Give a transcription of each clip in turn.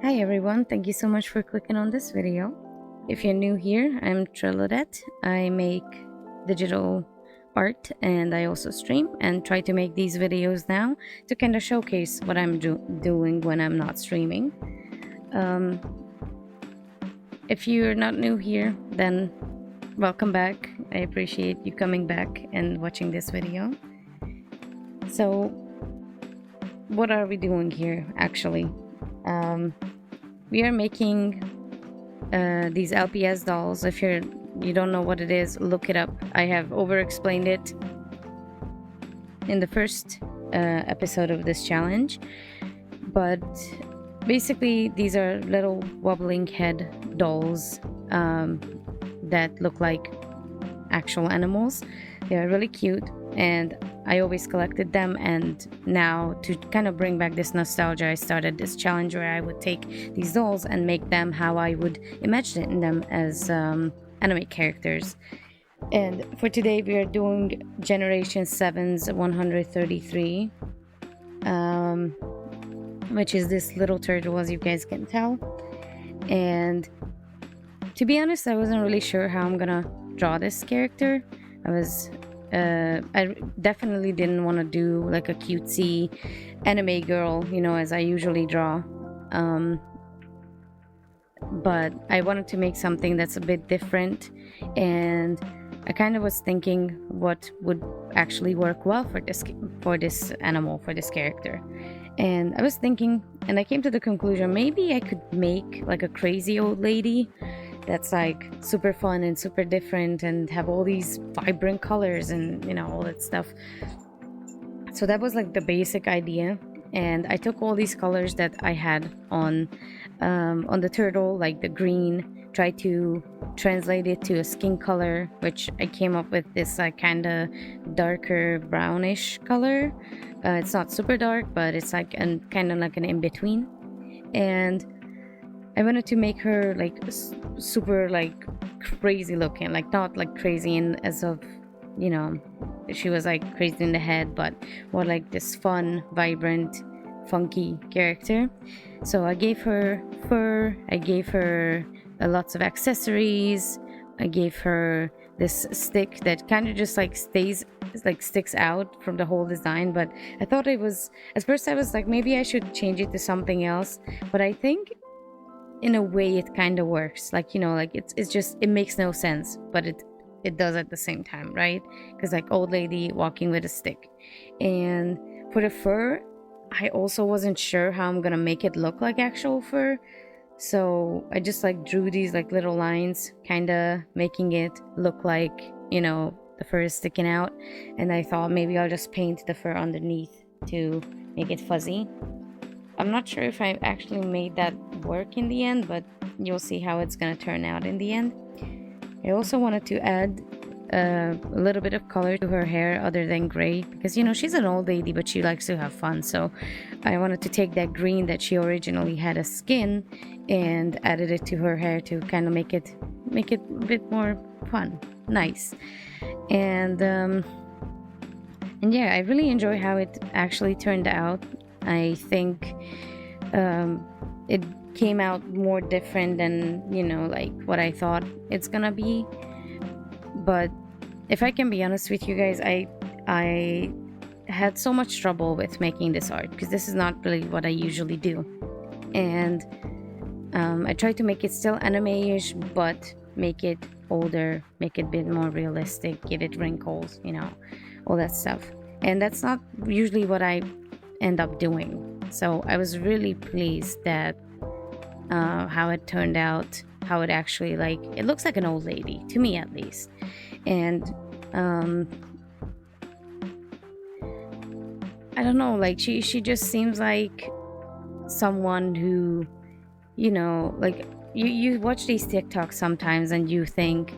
Hi everyone, thank you so much for clicking on this video. If you're new here, I'm Trilodette. I make digital art and I also stream and try to make these videos now to kind of showcase what I'm doing when I'm not streaming. If you're not new here, then welcome back. I appreciate you coming back and watching this video. So what are we doing here actually? We are making these LPS dolls. If you don't know what it is, look it up. I have over-explained it in the first episode of this challenge. But basically, these are little wobbling head dolls that look like actual animals. They are really cute, and I always collected them, and now to kind of bring back this nostalgia, I started this challenge where I would take these dolls and make them how I would imagine them as anime characters. And for today we are doing Generation 7's 133, which is this little turtle, as you guys can tell. And to be honest, I wasn't really sure how I'm gonna draw this character. I definitely didn't want to do like a cutesy anime girl, as I usually draw. But I wanted to make something that's a bit different, and I kind of was thinking what would actually work well for this animal, for this character. And I was thinking, and I came to the conclusion, maybe I could make like a crazy old lady that's like super fun and super different and have all these vibrant colors and all that stuff. So that was like the basic idea, and I took all these colors that I had on the turtle, like the green, tried to translate it to a skin color, which I came up with this like kind of darker brownish color. It's not super dark, but it's like kind of like an in-between. And I wanted to make her like super like crazy looking, like not like crazy in as of, she was like crazy in the head, but more like this fun, vibrant, funky character. So I gave her fur, I gave her lots of accessories, I gave her this stick that kind of just like sticks out from the whole design. But I thought it was, at first I was like, maybe I should change it to something else, but I think in a way it kind of works, like it's just, it makes no sense, but it does at the same time, right? Because like old lady walking with a stick. And for the fur, I also wasn't sure how I'm gonna make it look like actual fur, so I just like drew these like little lines, kind of making it look like the fur is sticking out. And I thought maybe I'll just paint the fur underneath to make it fuzzy. I'm not sure if I actually made that work in the end, but you'll see how it's gonna turn out in the end. I also wanted to add a little bit of color to her hair other than gray, because she's an old lady but she likes to have fun. So I wanted to take that green that she originally had as skin and added it to her hair to kind of make it a bit more fun, nice. And yeah, I really enjoy how it actually turned out. I think it came out more different than like what I thought it's gonna be. But if I can be honest with you guys, I had so much trouble with making this art because this is not really what I usually do. And I tried to make it still anime-ish, but make it older, make it a bit more realistic, give it wrinkles, all that stuff. And that's not usually what I end up doing. So I was really pleased that how it turned out, how it actually, like, it looks like an old lady, to me at least. And I don't know, like she just seems like someone who, like you watch these TikToks sometimes and you think,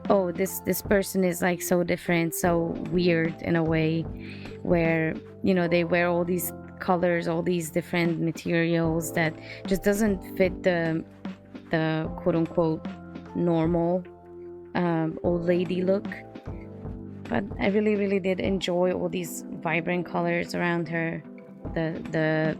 oh, this person is like so different, so weird in a way, where they wear all these colors, all these different materials that just doesn't fit the quote-unquote normal old lady look. But I really did enjoy all these vibrant colors around her, the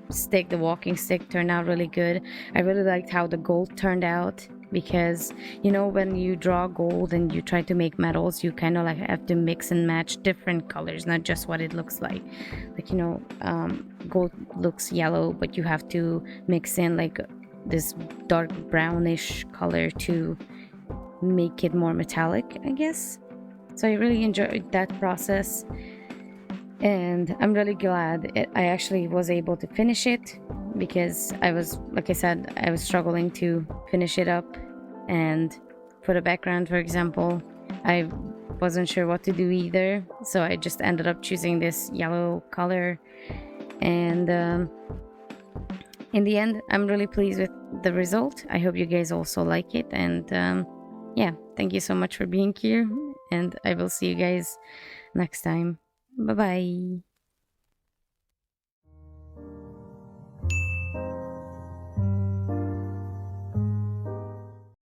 stick, the walking stick, turned out really good. I really liked how the gold turned out, because you know, when you draw gold and you try to make metals, you kind of like have to mix and match different colors, not just what it looks like. Like, you know, gold looks yellow, but you have to mix in like this dark brownish color to make it more metallic, I guess. So I really enjoyed that process, and I'm really glad I actually was able to finish it, because I was, like I said, I was struggling to finish it up. And for the background, for example, I wasn't sure what to do either, so I just ended up choosing this yellow color. And in the end, I'm really pleased with the result. I hope you guys also like it. And yeah, thank you so much for being here, and I will see you guys next time. Bye bye.